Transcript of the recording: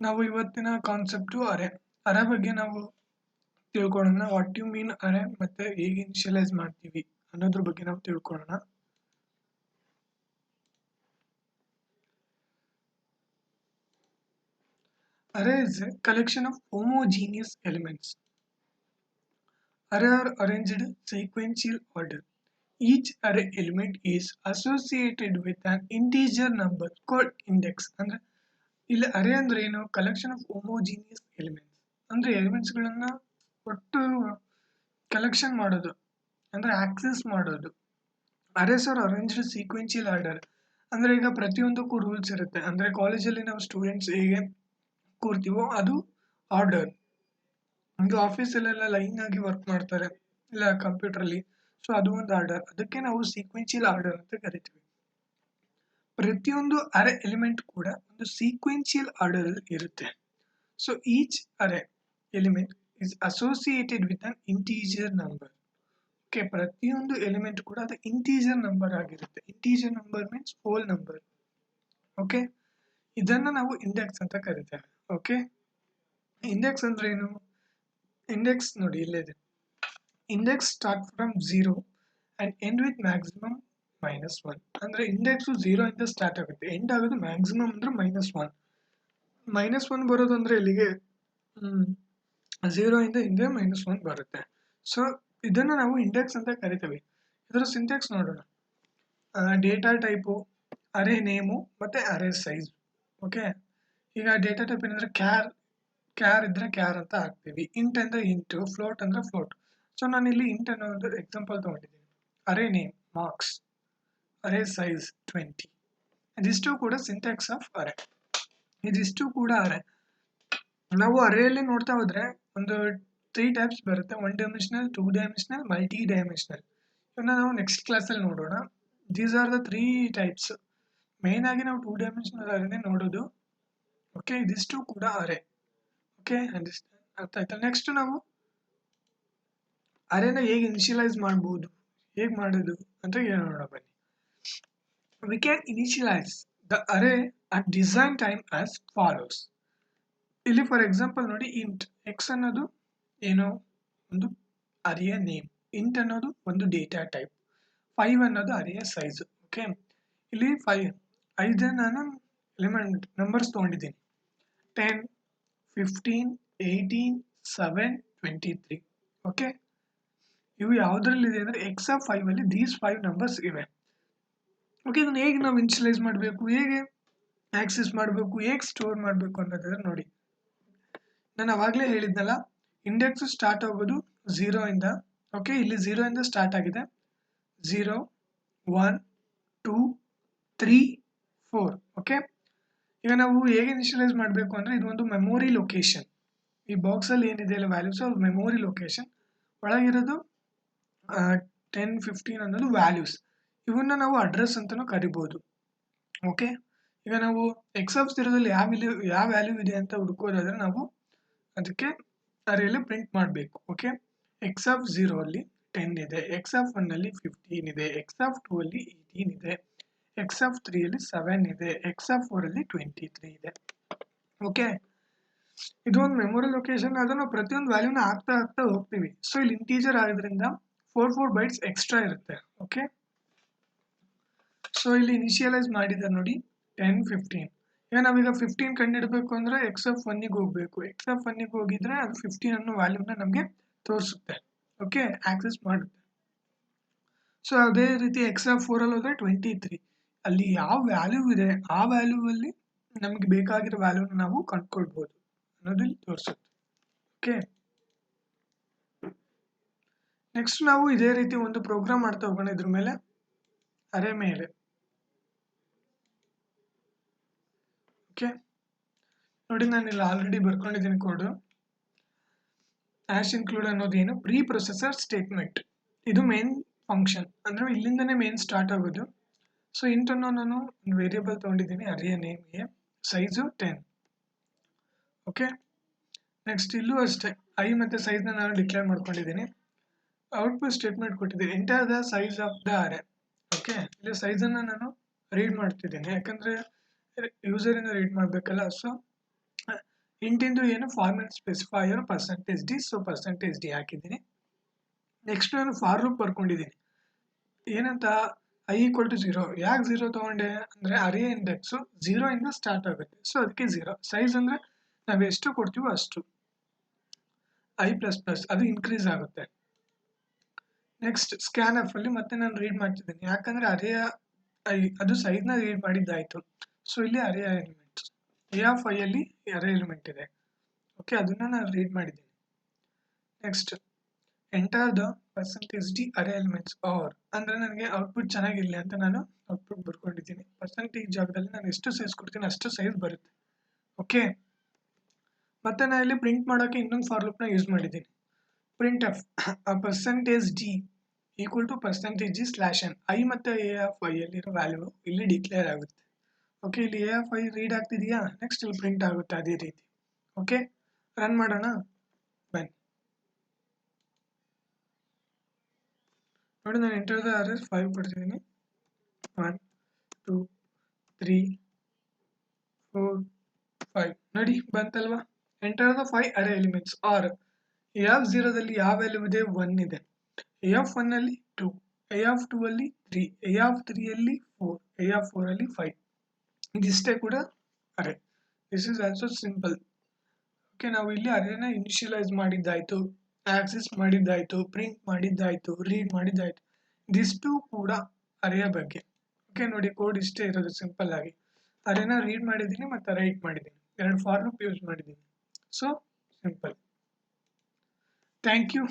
ನಾವು ಇವತ್ತಿನ ಕಾನ್ಸೆಪ್ಟು ಅರೆ ಬಗ್ಗೆ ನಾವು ತಿಳ್ಕೊಳ್ಳೋಣ. ವಾಟ್ ಯು ಮೀನ್ ಅರೆ ಮತ್ತೆ ಹೇಗೆ ಇನಿಷಿಯಲೈಸ್ ಮಾಡ್ತೀವಿ ಅನ್ನೋದ್ರ ಬಗ್ಗೆ ನಾವು ತಿಳ್ಕೊಳ್ಳೋಣ. Array is a collection of homogeneous elements. Array are arranged in sequential order. Each array element is associated with an integer number called index. ಅಂದ್ರೆ ಇಲ್ಲಿ ಅರೇ ಅಂದ್ರೆ ಏನು? Collection of homogeneous elements. ಅಂದ್ರೆ ಎಲಿಮೆಂಟ್ಸ್ ಗಳನ್ನ ಒಟ್ಟು ಕಲೆಕ್ಷನ್ ಮಾಡೋದು, ಅಂದ್ರೆ access ಮಾಡೋದು. Arrays are arranged sequential order. ಅಂದ್ರೆ ಈಗ ಪ್ರತಿಯೊಂದಕ್ಕೂ ರೂಲ್ಸ್ ಇರುತ್ತೆ. ಅಂದ್ರೆ ಕಾಲೇಜಲ್ಲಿ ನಾವು ಸ್ಟೂಡೆಂಟ್ಸ್ ಹೇಗೆ ಕೂರ್ತೀವೋ ಅದು ಆರ್ಡರ್. ಒಂದು ಆಫೀಸಲ್ಲೆಲ್ಲ ಲೈನ್ ಆಗಿ ವರ್ಕ್ ಮಾಡ್ತಾರೆ, ಇಲ್ಲ ಕಂಪ್ಯೂಟರ್ ಅಲ್ಲಿ. ಸೊ ಅದು ಒಂದು ಆರ್ಡರ್. ಅದಕ್ಕೆ ನಾವು ಸೀಕ್ವೆನ್ಷಿಯಲ್ ಆರ್ಡರ್ ಅಂತ ಕರಿತೀವಿ. ಪ್ರತಿಯೊಂದು ಅರೆ ಎಲಿಮೆಂಟ್ ಕೂಡ ಒಂದು ಸೀಕ್ವೆನ್ಷಿಯಲ್ ಆರ್ಡರ್ ಅಲ್ಲಿ ಇರುತ್ತೆ. ಸೊ ಈಚ್ ಅರೆ element is associated with an integer number. Okay, ಪ್ರತಿಯೊಂದು ಎಲಿಮೆಂಟ್ ಕೂಡ ಅದು ಇಂಟೀಜರ್ ನಂಬರ್ ಆಗಿರುತ್ತೆ. Integer number means whole number. Okay, ಇದನ್ನ ನಾವು ಇಂಡೆಕ್ಸ್ ಅಂತ ಕರಿತೇವೆ. ಓಕೆ, ಇಂಡೆಕ್ಸ್ ಅಂದ್ರೆ ಏನು? ಇಂಡೆಕ್ಸ್ ನೋಡಿ ಇಲ್ಲಿದೆ. Index start from 0 and end with maximum -1. ಅಂದ್ರೆ ಇಂಡೆಕ್ಸ್ 0 ಇಂದ ಸ್ಟಾರ್ಟ್ ಆಗುತ್ತೆ, ಎಂಡ್ ಆಗೋದು ಮ್ಯಾಕ್ಸಿಮಮ್ ಅಂದ್ರೆ -1. -1 ಬರೋದು ಅಂದ್ರೆ ಇಲ್ಲಿಗೆ 0 ಇಂದ ಹಿಂದೆ -1 ಬರುತ್ತೆ. ಸೊ ಇದನ್ನ ನಾವು ಇಂಡೆಕ್ಸ್ ಅಂತ ಕರಿತೇವೆ. ಇದರ ಸಿಂಟ್ಯಾಕ್ಸ್ ನೋಡೋಣ. ಡೇಟಾ ಟೈಪು, ಅರೆ ನೇಮು ಮತ್ತೆ ಅರೆ ಸೈಜ್. ಓಕೆ, ಈಗ ಡೇಟಾ ಟೈಪ್ ಏನಂದ್ರೆ ಕ್ಯಾರ್ ಇದ್ರೆ ಕ್ಯಾರ್ ಅಂತ ಹಾಕ್ತೀವಿ, ಇಂಟ್ ಅಂದ್ರೆ ಇಂಟು, ಫ್ಲೋಟ್ ಅಂದ್ರೆ ಫ್ಲೋಟ್. ಸೊ ನಾನು ಇಲ್ಲಿ ಇಂಟ್ ಅನ್ನೋ ಒಂದು ಎಕ್ಸಾಂಪಲ್ ತಗೊಂಡಿದ್ದೀನಿ. ಅರೆ ನೇಮ್ ಮಾರ್ಕ್ಸ್, ಅರೆ ಸೈಜ್ 20. ಇದಿಷ್ಟು ಕೂಡ ಸಿಂಟ್ಯಾಕ್ಸ್ ಆಫ್ ಅರೆ. ಇದಿಷ್ಟು ಕೂಡ ಅರೆ. ನಾವು ಅರೆಯಲ್ಲಿ ನೋಡ್ತಾ ಹೋದ್ರೆ ಒಂದು 3 ಟೈಪ್ಸ್ ಬರುತ್ತೆ. 1 ಡೈಮೆನ್ಷನಲ್, 2 ಡೈಮೆನ್ಷನಲ್, ಮಲ್ಟಿ ಡೈಮೆನ್ಷನಲ್. ಇವನ್ನ ನಾವು ನೆಕ್ಸ್ಟ್ ಕ್ಲಾಸಲ್ಲಿ ನೋಡೋಣ. These are the 3 types. Main ಆಗಿ ನಾವು 2 ಡೈಮೆನ್ಷನಲ್ ಅರೆನೇ ನೋಡೋದು. ಓಕೆ, ಇದಿಷ್ಟು ಕೂಡ ಅರೆ. ಓಕೆ, ಅರ್ಥ ಆಯ್ತಾ? ನೆಕ್ಸ್ಟ್ ನಾವು ಅರೆನ ಹೇಗೆ ಇನಿಷಿಯಲೈಸ್ ಮಾಡಬಹುದು, ಹೇಗೆ ಮಾಡೋದು ಅಂತ ಹೇಳೋಣ ಬನ್ನಿ. We can initialize the array at design time as follows. ಇಲ್ಲಿ ಫಾರ್ ಎಕ್ಸಾಂಪಲ್ ನೋಡಿ, ಇಂಟ್ ಎಕ್ಸ್ ಅನ್ನೋದು ಏನೋ ಒಂದು ಅರೆಯ ನೇಮ್, ಇಂಟ್ ಅನ್ನೋದು ಒಂದು ಡೇಟಾ ಟೈಪ್, 5 ಅನ್ನೋದು ಅರೆಯ ಸೈಜ್. ಓಕೆ, ಇಲ್ಲಿ 5 ನಾನು ಎಲಿಮೆಂಟ್ ನಂಬರ್ಸ್ ತಗೊಂಡಿದ್ದೀನಿ. 10, 15, 18, 7, 23. ಓಕೆ, ಇವು ಯಾವುದ್ರಲ್ಲಿದೆ ಅಂದ್ರೆ ಎಕ್ಸ್ ಆಫ್ 5 ಅಲ್ಲಿ ದೀಸ್ 5 ನಂಬರ್ಸ್ ಇವೆ. ಓಕೆ, ಇದನ್ನ ಹೇಗೆ ನಾವು ಇನಿಷಿಯಲೈಸ್ ಮಾಡಬೇಕು, ಹೇಗೆ ಆಕ್ಸೆಸ್ ಮಾಡಬೇಕು, ಹೇಗೆ ಸ್ಟೋರ್ ಮಾಡಬೇಕು ಅನ್ನೋದಾದ್ರೆ ನೋಡಿ. ನಾನು ಅವಾಗಲೇ ಹೇಳಿದ್ನಲ್ಲ, ಇಂಡೆಕ್ಸ್ ಸ್ಟಾರ್ಟ್ ಆಗೋದು 0 ಇಂದ. ಓಕೆ, ಇಲ್ಲಿ 0 ಇಂದ ಸ್ಟಾರ್ಟ್ ಆಗಿದೆ. 0, 1, 2, 3, 4. ಓಕೆ, ಈಗ ನಾವು ಹೇಗೆ ಇನಿಷಿಯಲೈಸ್ ಮಾಡಬೇಕು ಅಂದ್ರೆ ಇದು ಒಂದು ಮೆಮೊರಿ ಲೊಕೇಶನ್. ಈ ಬಾಕ್ಸ್ ಅಲ್ಲಿ ಏನಿದೆ ಅಲ್ಲ ವ್ಯಾಲ್ಯೂಸ್, ಅದು ಮೆಮೊರಿ ಲೊಕೇಶನ್. ಒಳಗಿರೋದು 10, 15 ಅನ್ನೋದು ವ್ಯಾಲ್ಯೂಸ್. ಇವನ್ನ ನಾವು ಅಡ್ರೆಸ್ ಅಂತಾನೂ ಕರಿಬಹುದು. ಓಕೆ, ಈಗ ನಾವು ಎಕ್ಸ್ ಆಫ್ 0ದಲ್ಲಿ ಯಾವ ವ್ಯಾಲ್ಯೂ ಇದೆ ಅಂತ ಹುಡುಕೋದಾದ್ರೆ ನಾವು ಅದಕ್ಕೆ ಅರೆಯಲ್ಲಿ ಪ್ರಿಂಟ್ ಮಾಡಬೇಕು. ಓಕೆ, ಎಕ್ಸ್ ಆಫ್ 0 ಅಲ್ಲಿ 10 ಇದೆ, ಎಕ್ಸ್ ಆಫ್ 1 ಅಲ್ಲಿ 15 ಇದೆ, ಎಕ್ಸ್ ಆಫ್ 2 ಅಲ್ಲಿ 18 ಇದೆ, ಎಕ್ಸ್ ಆಫ್ 3 ಅಲ್ಲಿ 7 ಇದೆ, ಎಕ್ಸ್ ಆಫ್ 4 ಅಲ್ಲಿ 23 ಇದೆ. ಓಕೆ, ಇದು ಒಂದು ಮೆಮೊರಿ ಲೊಕೇಶನ್. ಅದನ್ನು ಪ್ರತಿಯೊಂದು ವ್ಯಾಲ್ಯೂನ ಹಾಕ್ತಾ ಹೋಗ್ತೀವಿ. ಸೊ ಇಲ್ಲಿ ಇಂಟೀಜರ್ ಆಗೋದ್ರಿಂದ 4 ಬೈಟ್ಸ್ ಎಕ್ಸ್ಟ್ರಾ ಇರುತ್ತೆ. ಓಕೆ, ಸೊ ಇಲ್ಲಿ ಇನಿಷಿಯಲೈಸ್ ಮಾಡಿದ್ದಾರೆ ನೋಡಿ 10, 15. ಈಗ ನಾವೀಗ 15 ಕಂಡಿಡಬೇಕು ಅಂದ್ರೆ ಎಕ್ಸ್ ಆಫ್ 1ಗೆ ಹೋಗ್ಬೇಕು. ಎಕ್ಸ್ ಆಫ್ 1ಗೆ ಹೋಗಿದ್ರೆ ಅದು 15 ಅನ್ನೋ ವ್ಯಾಲ್ಯೂನ ನಮಗೆ ತೋರಿಸುತ್ತೆ. ಓಕೆ, ಆಕ್ಸೆಸ್ ಮಾಡುತ್ತೆ. ಸೊ ಅದೇ ರೀತಿ ಎಕ್ಸ್ ಆಫ್ 4 ಅಲ್ಲಿ ಹೋದ್ರೆ 23. ಅಲ್ಲಿ ಯಾವ ವ್ಯಾಲ್ಯೂ ಇದೆ ಆ ವ್ಯಾಲ್ಯೂ ಅಲ್ಲಿ ನಮಗೆ ಬೇಕಾಗಿರೋ ವ್ಯಾಲ್ಯೂನ ನಾವು ಕಂಡುಕೊಳ್ಬಹುದು ಅನ್ನೋದು ಇಲ್ಲಿ ತೋರಿಸುತ್ತೆ. ಓಕೆ, ನೆಕ್ಸ್ಟ್ ನಾವು ಇದೇ ರೀತಿ ಒಂದು ಪ್ರೋಗ್ರಾಮ್ ಮಾಡ್ತಾ ಹೋಗೋಣ ಇದ್ರ ಮೇಲೆ, ಅರೆ ಮೇಲೆ. ಓಕೆ, ನೋಡಿ ನಾನು ಇಲ್ಲಿ ಆಲ್ರೆಡಿ ಬರ್ಕೊಂಡಿದ್ದೀನಿ ಕೋಡ್. ಆಶ್ ಇನ್ಕ್ಲೂಡ್ ಅನ್ನೋದು ಏನು? Preprocessor statement. ಇದು ಮೇನ್ ಫಂಕ್ಷನ್, ಅಂದ್ರೆ ಇಲ್ಲಿಂದನೇ ಮೇನ್ ಸ್ಟಾರ್ಟ್ ಆಗೋದು. ಸೊ ಇಂಟ್ ಅನ್ನೋ ನಾನು ಒಂದು ವೇರಿಯೇಬಲ್ ತಗೊಂಡಿದ್ದೀನಿ, ಅರೆಯ ನೇಮ್ಗೆ, ಸೈಜು 10. ಓಕೆ, ನೆಕ್ಸ್ಟ್ ಇಲ್ಲೂ ಅಷ್ಟೇ ಐ ಮತ್ತೆ ಸೈಜ್ನ ನಾನು ಡಿಕ್ಲೇರ್ ಮಾಡ್ಕೊಂಡಿದ್ದೀನಿ. ಔಟ್ಪುಟ್ ಸ್ಟೇಟ್ಮೆಂಟ್ ಕೊಟ್ಟಿದ್ದೀನಿ, enter the size of the array. Okay, ಇಲ್ಲಿ ಸೈಜನ್ನು ನಾನು ರೀಡ್ ಮಾಡ್ತಿದ್ದೀನಿ, ಯಾಕಂದ್ರೆ ಯೂಸರಿಂದ ರೀಡ್ ಮಾಡಬೇಕಲ್ಲ. ಸೊ ಇಂಟಿಂದು ಏನು format specifier percentage D, so percentage D ಹಾಕಿದ್ದೀನಿ. ನೆಕ್ಸ್ಟ್ ನಾನು ಫಾರ್ ಲೂಪ್ ಬರ್ಕೊಂಡಿದ್ದೀನಿ. ಏನಂತ ಐ ಈಕ್ವಲ್ ಟು 0. ಯಾಕೆ 0 ತಗೊಂಡೆ ಅಂದರೆ ಅರೇ ಇಂಡೆಕ್ಸು 0 ಇಂದ ಸ್ಟಾರ್ಟ್ ಆಗುತ್ತೆ, ಸೊ ಅದಕ್ಕೆ 0. ಸೈಜ್ ಅಂದರೆ ನಾವು ಎಷ್ಟು ಕೊಡ್ತೀವೋ ಅಷ್ಟು, i++ ಅದು ಇನ್ಕ್ರೀಸ್ ಆಗುತ್ತೆ. ನೆಕ್ಸ್ಟ್ ಸ್ಕ್ಯಾನ್ ಎಫ್ ಅಲ್ಲಿ ಮತ್ತೆ ನಾನು ರೀಡ್ ಮಾಡ್ತಿದ್ದೀನಿ, ಯಾಕಂದ್ರೆ ಅರೇ ಅದು ಸೈಜ್ನ ರೀಡ್ ಮಾಡಿದ್ದಾಯಿತು. ಸೊ ಇಲ್ಲಿ ಅರೇ ಎಲಿಮೆಂಟ್ ಎ ಆಫ್ ಐ ಅಲ್ಲಿ ಅರೇ ಎಲಿಮೆಂಟ್ ಇದೆ. ಓಕೆ, ಅದನ್ನ ನಾನು ರೀಡ್ ಮಾಡಿದ್ದೀನಿ. Next enter the percentage D array elements R ಅಂದರೆ ನನಗೆ ಔಟ್ಪುಟ್ ಚೆನ್ನಾಗಿರಲಿ ಅಂತ ನಾನು ಔಟ್ಪುಟ್ ಬರ್ಕೊಂಡಿದ್ದೀನಿ. ಪರ್ಸೆಂಟೇಜ್ ಜಾಗದಲ್ಲಿ ನಾನು ಎಷ್ಟು ಸೈಜ್ ಕೊಡ್ತೀನಿ ಅಷ್ಟು ಸೈಜ್ ಬರುತ್ತೆ. ಓಕೆ, ಮತ್ತೆ ನಾನು ಇಲ್ಲಿ ಪ್ರಿಂಟ್ ಮಾಡೋಕ್ಕೆ ಇನ್ನೊಂದು ಫಾರ್ ಲೂಪ್ನ ಯೂಸ್ ಮಾಡಿದ್ದೀನಿ. Print f percentage d equal to percentage g slash n. I ಮತ್ತು ಎ ಆಫ್ ಐ ಅಲ್ಲಿರೋ ವ್ಯಾಲ್ಯೂ ಇಲ್ಲಿ ಡಿಕ್ಲೇರ್ ಆಗುತ್ತೆ. ಓಕೆ, ಇಲ್ಲಿ ಎ ಆಫ್ ಐ ರೀಡ್ ಆಗ್ತಿದೆಯಾ, ನೆಕ್ಸ್ಟ್ ಇಲ್ಲಿ ಪ್ರಿಂಟ್ ಆಗುತ್ತೆ ಅದೇ ರೀತಿ. ಓಕೆ, ರನ್ ಮಾಡೋಣ ಬನ್ನಿ. ನೋಡಿ, ನಾನು ಎಂಟರ್ ದ ಅರೇಸ್ 5 ಕೊಡ್ತಿದ್ದೀನಿ. 1 2 3 4 5 ನೋಡಿ ಬಂತಲ್ವಾ. Enter the 5 array elements are A of 0ದಲ್ಲಿ ಯಾವ ವ್ಯಾಲ್ಯೂ ಇದೆ, 1 ಇದೆ. ಎ ಆಫ್ 1 ಅಲ್ಲಿ 2, ಎ ಆಫ್ 2 ಅಲ್ಲಿ 3, ಎ ಆಫ್ 3 ಅಲ್ಲಿ 4, ಎ ಆಫ್ 4 ಅಲ್ಲಿ 5. ಇದಿಷ್ಟೇ ಕೂಡ array. This is also simple. Okay, ನಾವು ಇಲ್ಲಿ ಅರೇನ ಇನಿಷಿಯಲೈಸ್ ಮಾಡಿದ್ದಾಯ್ತು, ಆಕ್ಸೆಸ್ ಮಾಡಿದ್ದಾಯ್ತು, ಪ್ರಿಂಟ್ ಮಾಡಿದ್ದಾಯ್ತು, ರೀಡ್ ಮಾಡಿದ್ದಾಯ್ತು. ಇದಿಷ್ಟು ಕೂಡ ಅರೇಯ ಬಗ್ಗೆ. ಓಕೆ, ನೋಡಿ ಕೋಡ್ ಇಷ್ಟೇ ಇರೋದು ಸಿಂಪಲ್ ಆಗಿ. ಅರೇನ ರೀಡ್ ಮಾಡಿದ್ದೀನಿ ಮತ್ತು ರೈಟ್ ಮಾಡಿದ್ದೀನಿ, 2 ಫಾರ್ ಲೂಪ್ ಯೂಸ್ ಮಾಡಿದ್ದೀನಿ. So simple. Thank you.